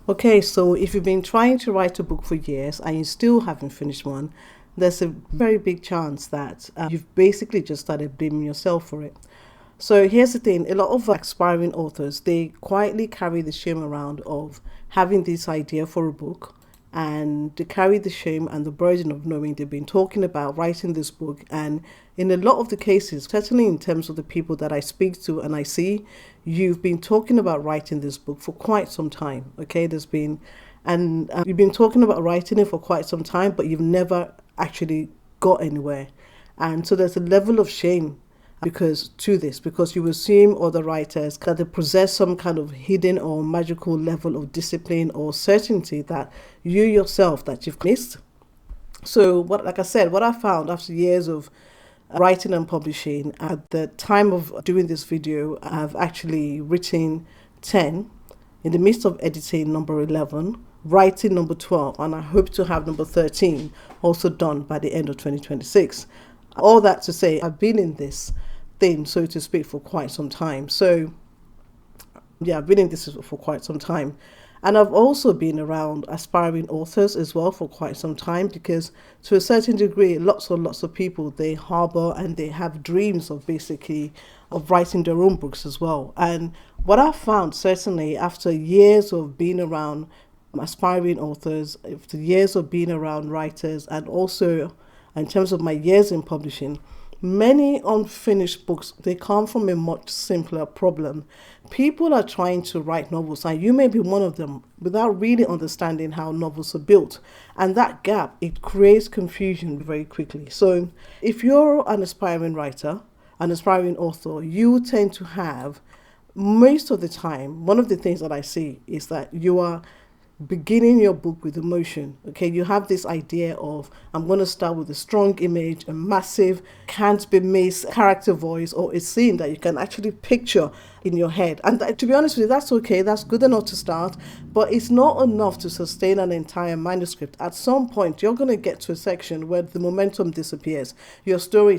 Okay, so if you've been trying to write a book for years and you still haven't finished one, there's a very big chance that you've basically just started blaming yourself for it. So here's the thing, a lot of aspiring authors, they quietly carry the shame around of having this idea for a book, and they carry the shame and the burden of knowing they've been talking about writing this book. And in a lot of the cases, certainly in terms of the people that I speak to and I see, you've been talking about writing this book for quite some time. Okay, you've been talking about writing it for quite some time, but you've never actually got anywhere. And so there's a level of shame because you assume other writers that they possess some kind of hidden or magical level of discipline or certainty that you yourself that you've missed. So like I said, what I found after years of writing and publishing, at the time of doing this video, I've actually written 10, in the midst of editing number 11, writing number 12, and I hope to have number 13 also done by the end of 2026. All that to say, I've been in this thing, so to speak, for quite some time. So yeah, I've been in this for quite some time. And I've also been around aspiring authors as well for quite some time, because to a certain degree, lots and lots of people, they harbor and they have dreams of basically of writing their own books as well. And what I've found, certainly after years of being around aspiring authors, after years of being around writers, and also in terms of my years in publishing, many unfinished books, they come from a much simpler problem. People are trying to write novels, and you may be one of them, without really understanding how novels are built. And that gap, it creates confusion very quickly. So if you're an aspiring writer, an aspiring author, you tend to have, most of the time, one of the things that I see is that you are beginning your book with emotion. Okay, you have this idea of, I'm going to start with a strong image, a massive, can't be missed character voice, or a scene that you can actually picture in your head. And to be honest with you, that's okay, that's good enough to start, but it's not enough to sustain an entire manuscript. At some point, you're going to get to a section where the momentum disappears. Your story you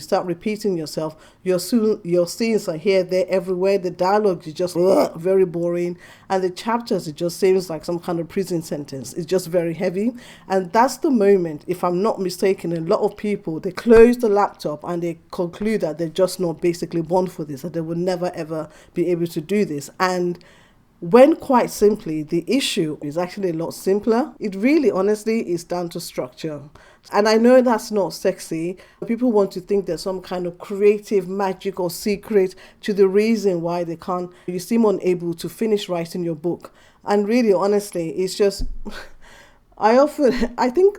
start repeating yourself. Your scenes are here, there, everywhere. The dialogue is just very boring, and the chapters, it just seems like some kind of prison sentence. It's just very heavy. And that's the moment, if I'm not mistaken, a lot of people, they close the laptop and they conclude that they're just not basically born for this, that they will never ever be able to do this. And when quite simply, the issue is actually a lot simpler. It really, honestly, is down to structure. And I know that's not sexy. People want to think there's some kind of creative magic or secret to the reason why you seem unable to finish writing your book. And really, honestly, it's just, I think,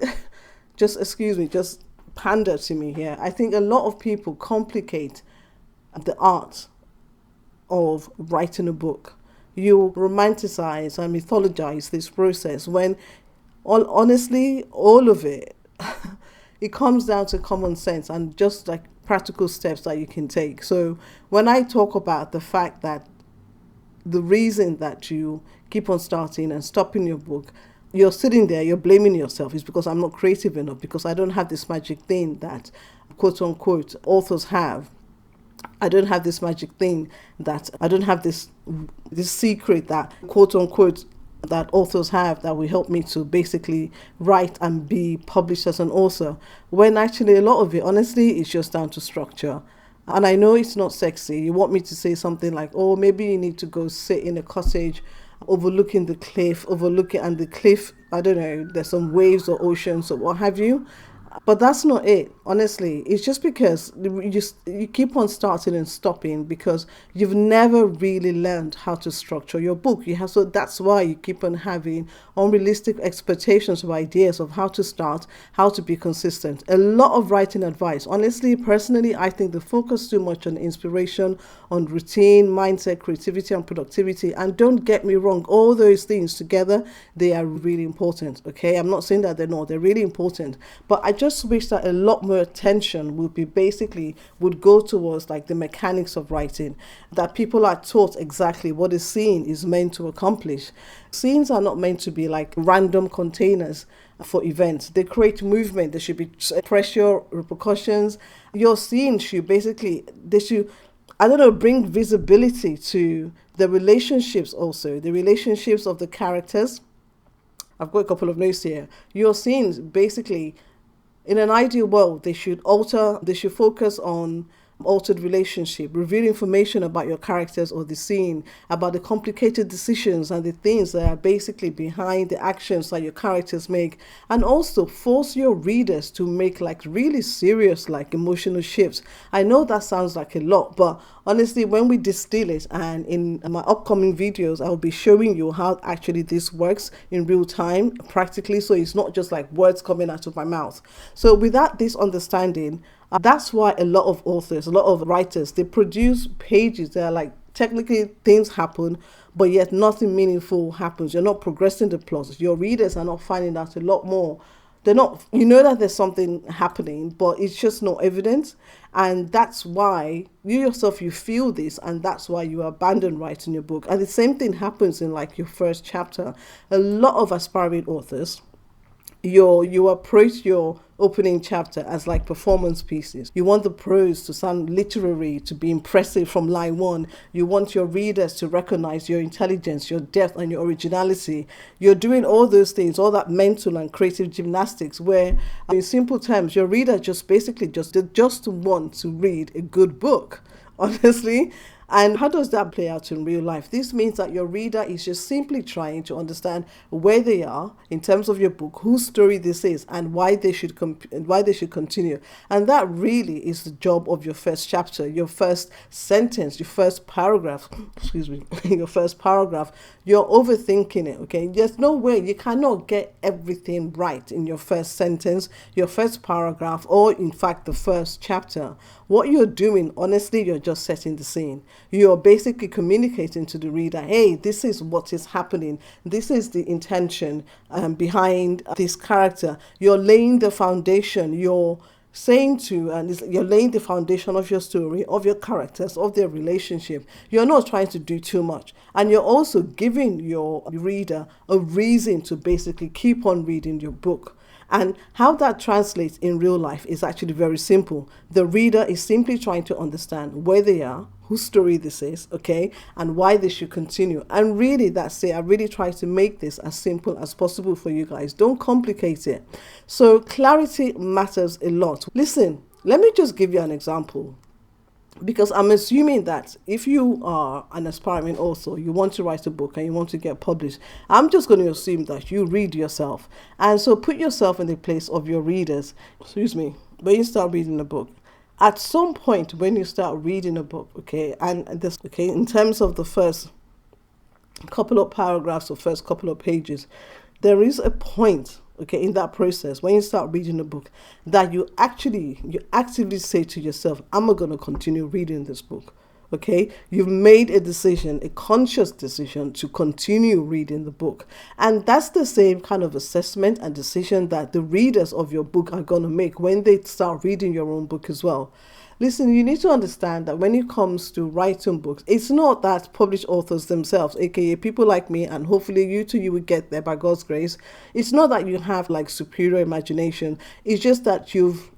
just pander to me here. I think a lot of people complicate the art of writing a book. You romanticize and mythologize this process when, honestly, all of it, it comes down to common sense and just like practical steps that you can take. So when I talk about the fact that the reason that you keep on starting and stopping your book, you're sitting there, you're blaming yourself, is because I'm not creative enough, because I don't have this magic thing that quote unquote authors have. I don't have this magic thing I don't have this secret that quote unquote that authors have that will help me to basically write and be published as an author, when actually a lot of it, honestly, is just down to structure. And I know it's not sexy. You want me to say something like, oh, maybe you need to go sit in a cottage overlooking the cliff, and the cliff, I don't know, there's some waves or oceans or what have you. But that's not it, honestly. It's just because you keep on starting and stopping because you've never really learned how to structure your book. So that's why you keep on having unrealistic expectations of ideas of how to start, how to be consistent. A lot of writing advice. Honestly, personally, I think the focus too much on inspiration, on routine, mindset, creativity, and productivity. And don't get me wrong, all those things together, they are really important. Okay, I'm not saying that they're not. They're really important. But I just wish that a lot more attention would go towards like the mechanics of writing, that people are taught exactly what a scene is meant to accomplish. Scenes are not meant to be like random containers for events. They create movement. There should be pressure, repercussions. Your scene should I don't know, bring visibility to the relationships also, the relationships of the characters. I've got a couple of notes here. Your scenes, basically, in an ideal world, they should focus on altered relationship, reveal information about your characters or the scene, about the complicated decisions and the things that are basically behind the actions that your characters make, and also force your readers to make like really serious like emotional shifts. I know that sounds like a lot, but honestly, when we distill it, and in my upcoming videos, I'll be showing you how actually this works in real time, practically, so it's not just like words coming out of my mouth. So without this understanding, that's why a lot of authors, a lot of writers, they produce pages that are like technically things happen, but yet nothing meaningful happens. You're not progressing the plot. Your readers are not finding out a lot more. They're not, you know that there's something happening, but it's just not evident. And that's why you yourself, you feel this, and that's why you abandon writing your book. And the same thing happens in like your first chapter. A lot of aspiring authors, you approach your opening chapter as like performance pieces. You want the prose to sound literary, to be impressive from line one. You want your readers to recognize your intelligence, your depth, and your originality. You're doing all those things, all that mental and creative gymnastics, where in simple terms, your reader just basically just want to read a good book, honestly. And how does that play out in real life? This means that your reader is just simply trying to understand where they are in terms of your book, whose story this is, and why they should continue. And that really is the job of your first chapter, your first sentence, your first paragraph. Excuse me, your first paragraph. You're overthinking it. Okay, there's no way, you cannot get everything right in your first sentence, your first paragraph, or in fact the first chapter. What you're doing, honestly, you're just setting the scene. You're basically communicating to the reader, hey, this is what is happening. This is the intention behind this character. You're laying the foundation. You're laying the foundation of your story, of your characters, of their relationship. You're not trying to do too much. And you're also giving your reader a reason to basically keep on reading your book. And how that translates in real life is actually very simple. The reader is simply trying to understand where they are, whose story this is, okay, and why they should continue. And really, that's it. I really try to make this as simple as possible for you guys. Don't complicate it. So clarity matters a lot. Listen, let me just give you an example. Because I'm assuming that if you are an aspiring author, you want to write a book and you want to get published, I'm just going to assume that you read yourself. And so put yourself in the place of your readers. Excuse me. When you start reading a book, at some point when you start reading a book, okay, and this, okay, in terms of the first couple of paragraphs or first couple of pages, there is a point, okay, in that process, when you start reading a book, that you actively say to yourself, I'm not going to continue reading this book. Okay, you've made a decision, a conscious decision to continue reading the book. And that's the same kind of assessment and decision that the readers of your book are going to make when they start reading your own book as well. Listen, you need to understand that when it comes to writing books, it's not that published authors themselves, aka people like me, and hopefully you too, you will get there by God's grace. It's not that you have like superior imagination. It's just that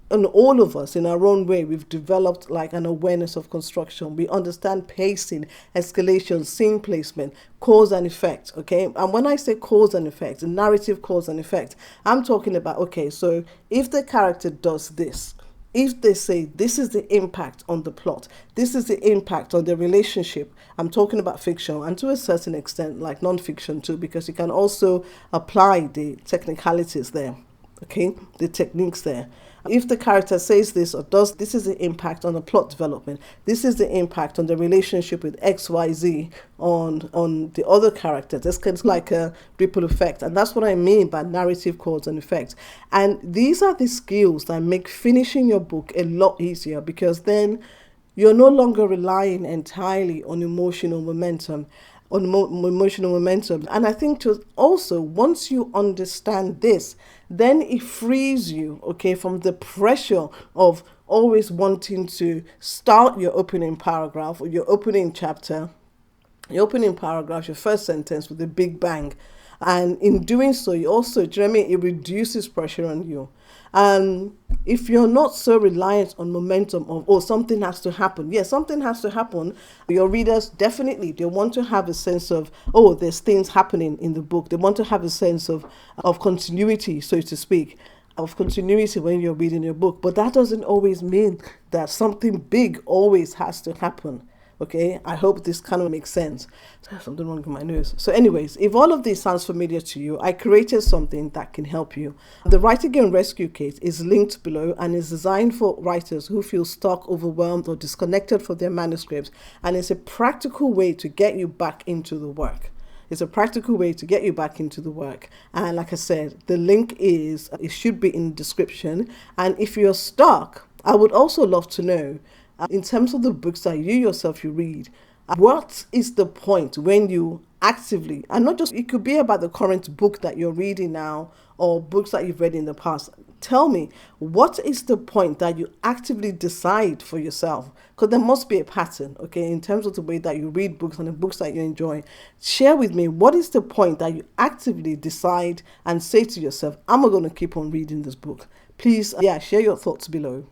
and all of us in our own way, we've developed like an awareness of construction. We understand pacing, escalation, scene placement, cause and effect, okay? And when I say cause and effect, narrative cause and effect, I'm talking about, okay, so if the character does this, if they say this is the impact on the plot, this is the impact on the relationship, I'm talking about fiction and to a certain extent like non-fiction too, because you can also apply the technicalities there, okay, the techniques there. If the character says this or does, this is the impact on the plot development. This is the impact on the relationship with XYZ on the other characters. It's kind of like a ripple effect. And that's what I mean by narrative cause and effect. And these are the skills that make finishing your book a lot easier, because then you're no longer relying entirely on emotional momentum. And I think also, once you understand this, then it frees you, okay, from the pressure of always wanting to start your opening paragraph or your opening chapter, your opening paragraph, your first sentence with a big bang. And in doing so, you also, do you know what I mean? It reduces pressure on you. And if you're not so reliant on momentum of, oh, something has to happen. Yes, something has to happen. Your readers, definitely, they want to have a sense of, oh, there's things happening in the book. They want to have a sense of continuity, so to speak, of continuity when you're reading your book. But that doesn't always mean that something big always has to happen. Okay, I hope this kind of makes sense. There's something wrong with my nose. So anyways, if all of this sounds familiar to you, I created something that can help you. The Write Again Rescue Kit is linked below and is designed for writers who feel stuck, overwhelmed, or disconnected from their manuscripts. And it's a practical way to get you back into the work. It's a practical way to get you back into the work. And like I said, the link it should be in the description. And if you're stuck, I would also love to know, in terms of the books that you yourself you read, what is the point when you actively, and not just, it could be about the current book that you're reading now or books that you've read in the past. Tell me, what is the point that you actively decide for yourself? Because there must be a pattern, okay, in terms of the way that you read books and the books that you enjoy. Share with me, what is the point that you actively decide and say to yourself, I'm going to keep on reading this book? Please, share your thoughts below.